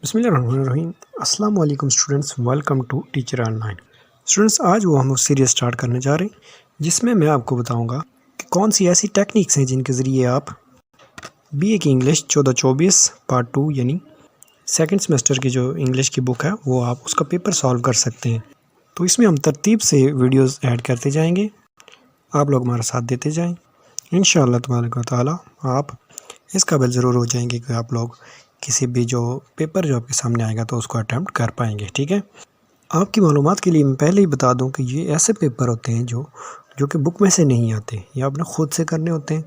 बिस्मिल्लाहिर्रहमानिर्रहीम। अस्सलाम वालेकुम students, welcome to teacher online. Students, आज हम सीरीज़ स्टार्ट करने जा रहे हैं जिसमें मैं आपको बताऊंगा कि कौन सी ऐसी टेक्निक्स हैं जिनके ज़रिए आप बीए की इंग्लिश 14-24 पार्ट 2 यानी सेकंड सेमेस्टर की जो इंग्लिश की बुक है वो आप उसका पेपर सॉल्व कर सकते हैं। तो इसमें हम तरतीब से वीडियोज़ ऐड करते जाएँगे, आप लोग हमारा साथ देते जाएँ। इंशाअल्लाह तबारक व तआला आप इस काबिल ज़रूर हो जाएंगे कि आप लोग किसी भी जो पेपर जो आपके सामने आएगा तो उसको अटैम्प्ट कर पाएंगे। ठीक है, आपकी मालूमात के लिए मैं पहले ही बता दूं कि ये ऐसे पेपर होते हैं जो कि बुक में से नहीं आते, ये आपने ख़ुद से करने होते हैं।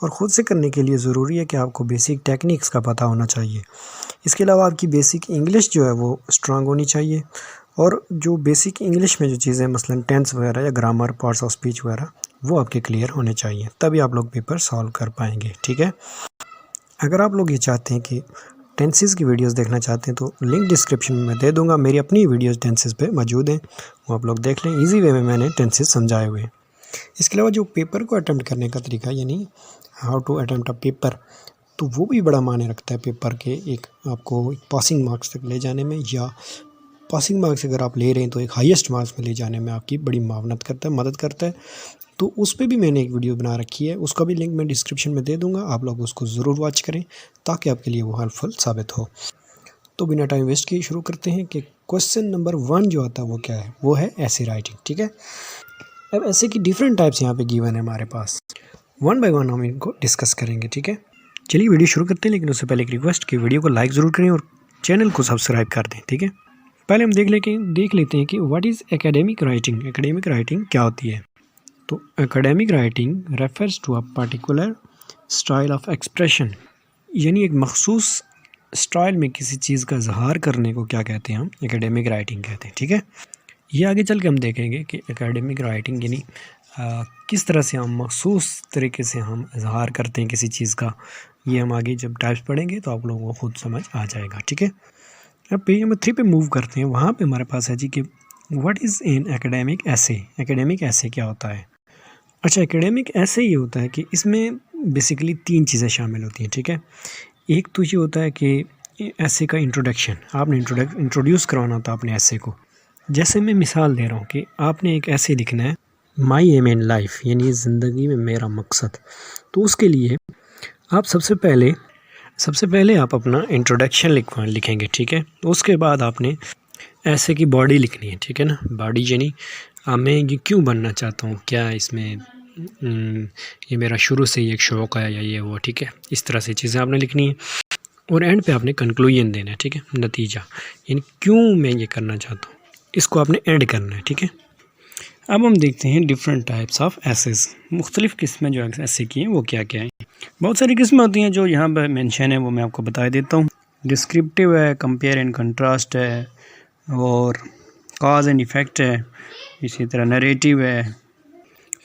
और ख़ुद से करने के लिए ज़रूरी है कि आपको बेसिक टेक्निक्स का पता होना चाहिए। इसके अलावा आपकी बेसिक इंग्लिश जो है वो स्ट्रांग होनी चाहिए, और जो बेसिक इंग्लिश में जो चीज़ें मसलन टेंस वगैरह या ग्रामर, पार्ट्स ऑफ स्पीच वगैरह वो आपके क्लियर होने चाहिए, तभी आप लोग पेपर सॉल्व कर पाएंगे। ठीक है, अगर आप लोग ये चाहते हैं कि टेंसेस की वीडियोस देखना चाहते हैं तो लिंक डिस्क्रिप्शन में मैं दे दूंगा, मेरी अपनी वीडियोस टेंसेस पे मौजूद हैं, वो आप लोग देख लें। इजी वे में मैंने टेंसेस समझाए हुए हैं। इसके अलावा जो पेपर को अटैम्प्ट करने का तरीका यानी how to attempt a paper, तो वो भी बड़ा मायने रखता है पेपर के एक आपको पासिंग मार्क्स तक ले जाने में, या पासिंग मार्क्स अगर आप ले रहे हैं तो एक हाईएस्ट मार्क्स में ले जाने में आपकी बड़ी मावनत करता है, मदद करता है। तो उस पर भी मैंने एक वीडियो बना रखी है, उसका भी लिंक मैं डिस्क्रिप्शन में दे दूंगा, आप लोग उसको ज़रूर वॉच करें ताकि आपके लिए वो हेल्पफुल साबित हो। तो बिना टाइम वेस्ट किए शुरू करते हैं कि क्वेश्चन नंबर 1 जो आता है वो क्या है, वो है ऐसे राइटिंग। ठीक है, अब ऐसे की डिफरेंट टाइप्स यहाँ पे गिवन है हमारे पास, वन बाय वन हम इनको डिस्कस करेंगे। ठीक है, चलिए वीडियो शुरू करते हैं, लेकिन उससे पहले एक रिक्वेस्ट कि वीडियो को लाइक ज़रूर करें और चैनल को सब्सक्राइब कर दें। ठीक है, पहले हम देख लेते हैं कि what is academic writing. Academic writing क्या होती है? तो academic writing refers to a particular style of expression, यानी एक मखसूस स्टाइल में किसी चीज़ का इजहार करने को क्या कहते हैं? हम एकेडमिक राइटिंग कहते हैं। ठीक है, ये आगे चल के हम देखेंगे कि एकेडमिक राइटिंग यानी किस तरह से हम मखसूस तरीके से हम इजहार करते हैं किसी चीज़ का। ये हम आगे जब टाइप्स पढ़ेंगे तो आप लोगों को खुद समझ आ जाएगा। ठीक है, अब पेज नंबर 3 पे मूव करते हैं। वहाँ पे हमारे पास है जी कि व्हाट इज़ एन एकेडमिक ऐसे। एकेडमिक ऐसे क्या होता है? अच्छा, एकेडमिक ऐसे ये होता है कि इसमें बेसिकली 3 चीज़ें शामिल होती हैं। ठीक है, एक तो ये होता है कि ऐसे का इंट्रोडक्शन, आपने इंट्रोड्यूस करवाना होता है अपने ऐसे को। जैसे मैं मिसाल दे रहा हूँ कि आपने एक ऐसे लिखना है, माई एम इन लाइफ यानी ज़िंदगी में मेरा मकसद। तो उसके लिए आप सबसे पहले आप अपना इंट्रोडक्शन लिखेंगे। ठीक है, तो उसके बाद आपने ऐसे की बॉडी लिखनी है। ठीक है ना, बॉडी यानी मैं ये क्यों बनना चाहता हूँ, क्या इसमें ये मेरा शुरू से ही एक शौक़ है या ये वो। ठीक है, इस तरह से चीज़ें आपने लिखनी है, और एंड पे आपने कंक्लूजन देना है। ठीक है, नतीजा यानी क्यों मैं ये करना चाहता हूँ, इसको आपने एंड करना है। ठीक है, अब हम देखते हैं डिफरेंट टाइप्स ऑफ एसेस। मुख्तलिफ़ किस्में जो ऐसे की हैं वो क्या क्या हैं। बहुत सारी किस्में होती हैं जो यहाँ पर मेंशन है, वो मैं आपको बता देता हूँ। डिस्क्रिप्टिव है, कंपेयर एंड कंट्रास्ट है, और कॉज एंड इफ़ेक्ट है, इसी तरह नरेटिव है,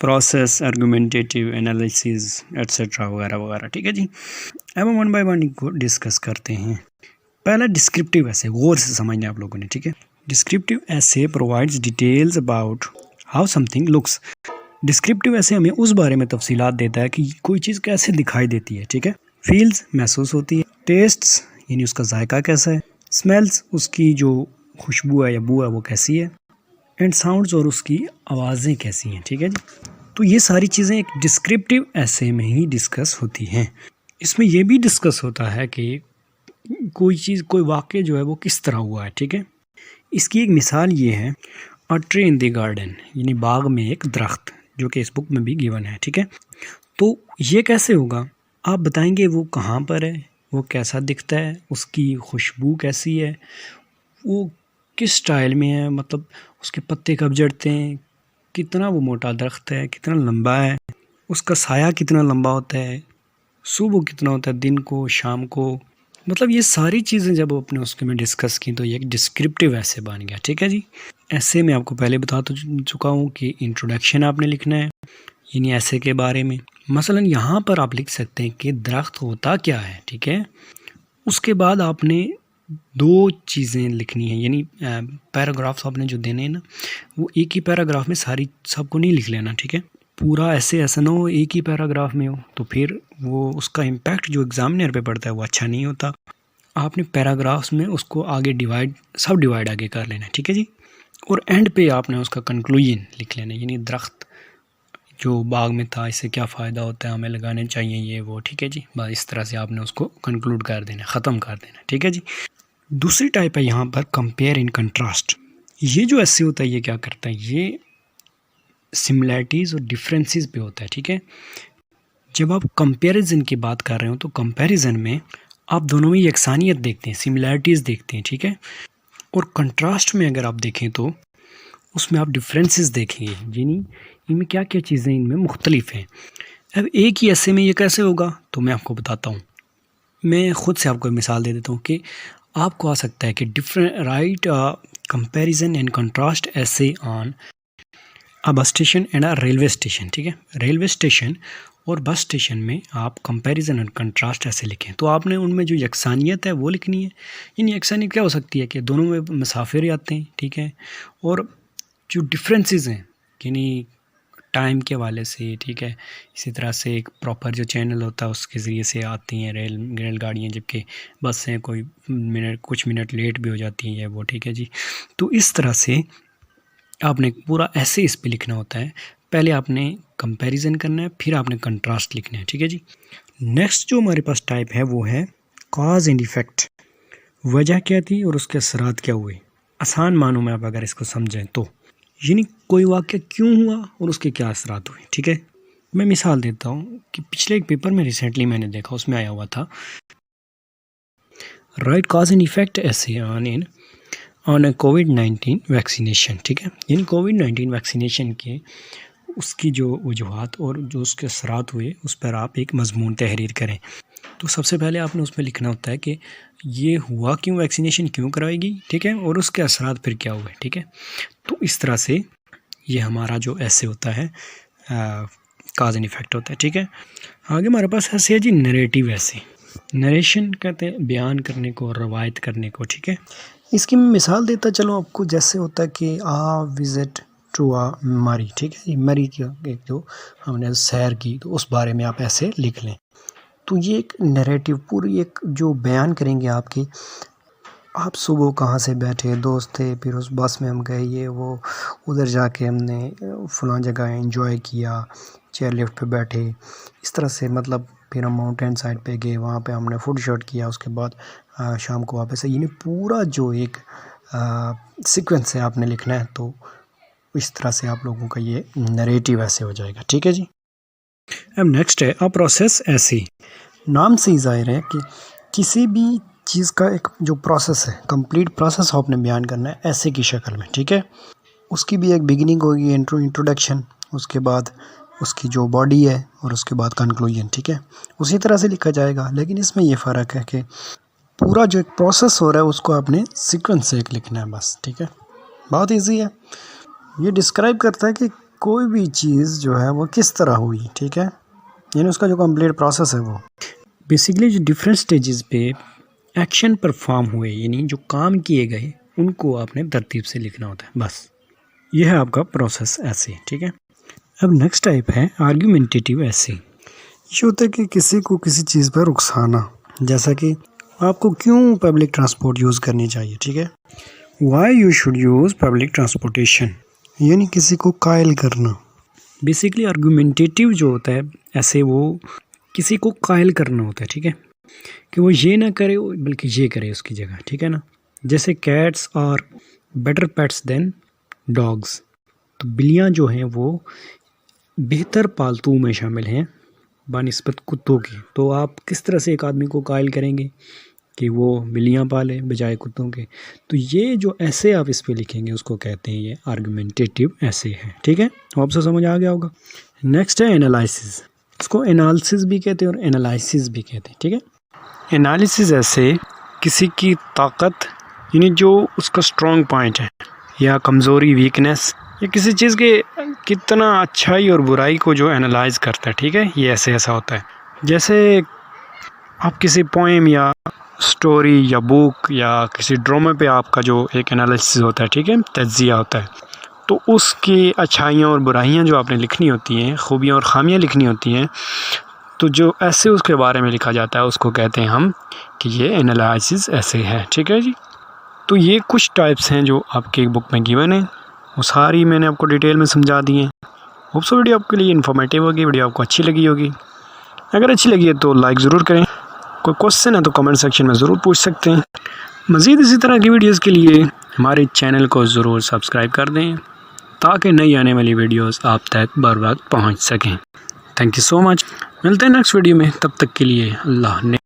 प्रोसेस, आर्गुमेंटेटिव, एनालिसिस एट्सेट्रा वगैरह वगैरह। ठीक है जी, अब हम वन बाय वन इनको डिस्कस करते हैं। पहला डिस्क्रिप्टिव ऐसे, गौर से समझना आप लोगों ने। ठीक है, डिस्क्रिप्टिव ऐसे provides details about how something looks. Descriptive ऐसे हमें उस बारे में तफसीलात देता है कि कोई चीज़ कैसे दिखाई देती है। ठीक है, फील्स महसूस होती है, टेस्ट्स यानी उसका जायका कैसा है, स्मेल्स उसकी जो खुशबू है या बू है वो कैसी है, एंड साउंड्स और उसकी आवाज़ें कैसी हैं। ठीक है जी, तो ये सारी चीज़ें एक डिस्क्रिप्टिव ऐसे में ही डिस्कस होती हैं। इसमें यह भी डिस्कस होता है कि कोई चीज़, कोई वाक़या जो है वो किस तरह हुआ है। ठीक है, इसकी एक मिसाल ये है, a tree in the garden यानी बाग में एक दरख्त, जो कि इस बुक में भी गिवन है। ठीक है, तो ये कैसे होगा, आप बताएंगे वो कहाँ पर है, वो कैसा दिखता है, उसकी खुशबू कैसी है, वो किस स्टाइल में है, मतलब उसके पत्ते कब झड़ते हैं, कितना वो मोटा दरख्त है, कितना लंबा है, उसका साया कितना लंबा होता है, सुबह कितना होता है, दिन को, शाम को। मतलब ये सारी चीज़ें जब अपने उसके में डिस्कस की तो ये एक डिस्क्रिप्टिव ऐसे बन गया। ठीक है जी, ऐसे में आपको पहले बता तो चुका हूँ कि इंट्रोडक्शन आपने लिखना है यानी ऐसे के बारे में। मसलन यहाँ पर आप लिख सकते हैं कि दरख्त होता क्या है। ठीक है, उसके बाद आपने 2 चीज़ें लिखनी है, यानी पैराग्राफ्स आपने जो देने हैं ना, वो एक ही पैराग्राफ में सारी सबको नहीं लिख लेना। ठीक है, पूरा ऐसा ना हो एक ही पैराग्राफ में हो, तो फिर वो उसका इम्पैक्ट जो एग्ज़ामिनर पे पड़ता है वो अच्छा नहीं होता। आपने पैराग्राफ्स में उसको आगे सब डिवाइड आगे कर लेना है, ठीक है जी। और एंड पे आपने उसका कंक्लूजन लिख लेना है, यानी दरख्त जो बाग में था इससे क्या फ़ायदा होता है, हमें लगाने चाहिए ये वो, ठीक है जी। बस इस तरह से आपने उसको कंक्लूड कर देना, ख़त्म कर देना, ठीक है जी। दूसरी टाइप है यहाँ पर कंपेयर इन कंट्रास्ट। ये जो ऐसे होता है ये क्या करता है, ये सिमिलैरिटीज़ और डिफरेंसेस पे होता है, ठीक है। जब आप कंपैरिजन की बात कर रहे हो तो कंपैरिजन में आप दोनों में यकसानियत देखते हैं, सिमिलैरिटीज़ देखते हैं, ठीक है। और कंट्रास्ट में अगर आप देखें तो उसमें आप डिफरेंसेस देखेंगे, यानी इनमें क्या क्या चीज़ें इनमें मुख्तलिफ हैं। अब एक ही ऐसे में ये कैसे होगा, तो मैं आपको बताता हूँ। मैं ख़ुद से आपको मिसाल दे देता हूँ कि आपको आ सकता है कि राइट कंपैरिजन एंड कंट्रास्ट ऐसे on a bus station and a railway station, ठीक है। रेलवे स्टेशन और बस स्टेशन में आप कंपैरिजन और कंट्रास्ट ऐसे लिखें, तो आपने उनमें जो यकसानियत है वो लिखनी है। इन यकसानियत क्या हो सकती है कि दोनों में मुसाफिर आते हैं, ठीक है। और जो डिफरेंसेस हैं यानी टाइम के हवाले से, ठीक है, इसी तरह से एक प्रॉपर जो चैनल होता है उसके ज़रिए से आती हैं रेलगाड़ियाँ, जबकि बस हैं कोई कुछ मिनट लेट भी हो जाती हैं वो, ठीक है जी। तो इस तरह से आपने पूरा ऐसे इस पे लिखना होता है। पहले आपने कंपैरिजन करना है, फिर आपने कंट्रास्ट लिखना है, ठीक है जी। नेक्स्ट जो हमारे पास टाइप है वो है कॉज एंड इफ़ेक्ट। वजह क्या थी और उसके असरात क्या हुए। आसान मानों में आप अगर इसको समझें तो यानी कोई वाक़या क्यों हुआ और उसके क्या असरात हुए, ठीक है। मैं मिसाल देता हूँ कि पिछले एक पेपर में रिसेंटली मैंने देखा, उसमें आया हुआ था राइट कॉज एंड इफ़ेक्ट ऐसे ऑन कोविड-19 वैक्सीनेशन, ठीक है। यानी कोविड-19 वैक्सीनेशन के उसकी जो वजूहात और जो उसके असरात हुए उस पर आप एक मजमून तहरीर करें। तो सबसे पहले आपने उसमें लिखना होता है कि ये हुआ क्यों, वैक्सीनेशन क्यों कराएगी, ठीक है, और उसके असरात फिर क्या हुए, ठीक है। तो इस तरह से ये हमारा जो ऐसे होता है काज एंड इफ़ेक्ट होता है, ठीक है। आगे हमारे पास ऐसे है जी नरेटिव ऐसे। नरेशन कहते हैं बयान करने को, रवायत करने को, ठीक है। इसकी मैं मिसाल देता चलो आपको, जैसे होता है कि विज़िट टू मरी, ठीक है। मरी की एक जो हमने सैर की तो उस बारे में आप ऐसे लिख लें। तो ये एक नैरेटिव पूरी एक जो बयान करेंगे आपकी, आप सुबह कहाँ से बैठे, दोस्त थे, फिर उस बस में हम गए, ये वो उधर जाके हमने फ़लाँ जगह एंजॉय किया, चेयर लिफ्ट पे बैठे, इस तरह से मतलब फिर हम माउंटेन साइड पे गए, वहाँ पे हमने फूड शॉट किया, उसके बाद शाम को वापस यानी पूरा जो एक सीक्वेंस है आपने लिखना है। तो इस तरह से आप लोगों का ये नरेटिव ऐसे हो जाएगा, ठीक है जी। अब नेक्स्ट है अ प्रोसेस ऐसे। नाम से ही ज़ाहिर है कि किसी भी चीज़ का एक जो प्रोसेस है, कंप्लीट प्रोसेस आपने बयान करना है ऐसे की शक्ल में, ठीक है। उसकी भी एक बिगिनिंग होगी, इंट्रोडक्शन, उसके बाद उसकी जो बॉडी है और उसके बाद कंक्लूजन, ठीक है। उसी तरह से लिखा जाएगा, लेकिन इसमें ये फ़र्क है कि पूरा जो एक प्रोसेस हो रहा है उसको आपने सीक्वेंस से एक लिखना है बस, ठीक है। बहुत ईजी है। ये डिस्क्राइब करता है कि कोई भी चीज़ जो है वो किस तरह हुई, ठीक है, यानी उसका जो कंप्लीट प्रोसेस है वो बेसिकली जो डिफरेंट स्टेजेस पे एक्शन परफॉर्म हुए, यानी जो काम किए गए उनको आपने तरतीब से लिखना होता है, बस ये है आपका प्रोसेस ऐसे, ठीक है। अब नेक्स्ट टाइप है आर्ग्यूमेंटेटिव ऐसे। ये होता है कि किसी को किसी चीज़ पर उकसाना, जैसा कि आपको क्यों पब्लिक ट्रांसपोर्ट यूज़ करनी चाहिए, ठीक है। Why you should use public transportation, यानी किसी को कायल करना। बेसिकली आर्गुमेंटेटिव जो होता है ऐसे वो किसी को कायल करना होता है, ठीक है, कि वो ये ना करे बल्कि ये करे उसकी जगह, ठीक है ना। जैसे cats are better pets than dogs, तो बिल्लियाँ जो हैं वो बेहतर पालतू में शामिल हैं बानिस्बत कुत्तों की। तो आप किस तरह से एक आदमी को कायल करेंगे कि वो बिल्लियाँ पाले बजाय कुत्तों के। तो ये जो ऐसे आप इस पे लिखेंगे उसको कहते हैं ये आर्गुमेंटेटिव ऐसे है, ठीक है। आपसे समझ आ गया होगा। नेक्स्ट है एनालिसिस। इसको एनालिसिस भी कहते हैं और एनालिसिस भी कहते हैं, ठीक है। एनालिसिस ऐसे किसी की ताकत, यानी जो उसका स्ट्रॉन्ग पॉइंट है या कमज़ोरी, वीकनेस, या किसी चीज़ के कितना अच्छाई और बुराई को जो एनालाइज करता है, ठीक है, ये ऐसे ऐसा होता है। जैसे आप किसी पोएम या स्टोरी या बुक या किसी ड्रामे पे आपका जो एक एनालिसिस होता है, ठीक है, तज्ज़िया होता है, तो उसकी अच्छाइयाँ और बुराइयाँ जो आपने लिखनी होती हैं, खूबियाँ और ख़ामियाँ लिखनी होती हैं, तो जो ऐसे उसके बारे में लिखा जाता है उसको कहते हैं हम कि ये एनालिसिस ऐसे है। ठीक है जी। तो ये कुछ टाइप्स हैं जो आपके बुक में गिवन है, वो सारी मैंने आपको डिटेल में समझा दी हैं। होप सो वीडियो आपके लिए इन्फॉर्मेटिव होगी, वीडियो आपको अच्छी लगी होगी। अगर अच्छी लगी है तो लाइक ज़रूर करें, कोई क्वेश्चन है तो कमेंट सेक्शन में ज़रूर पूछ सकते हैं। मज़ीद इसी तरह की वीडियोज़ के लिए हमारे चैनल को ज़रूर सब्सक्राइब कर दें ताकि नई आने वाली वीडियोज़ आप तक बर वक्त पहुँच सकें। Thank you so much. मिलते हैं नेक्स्ट वीडियो में, तब तक के लिए अल्लाह ने।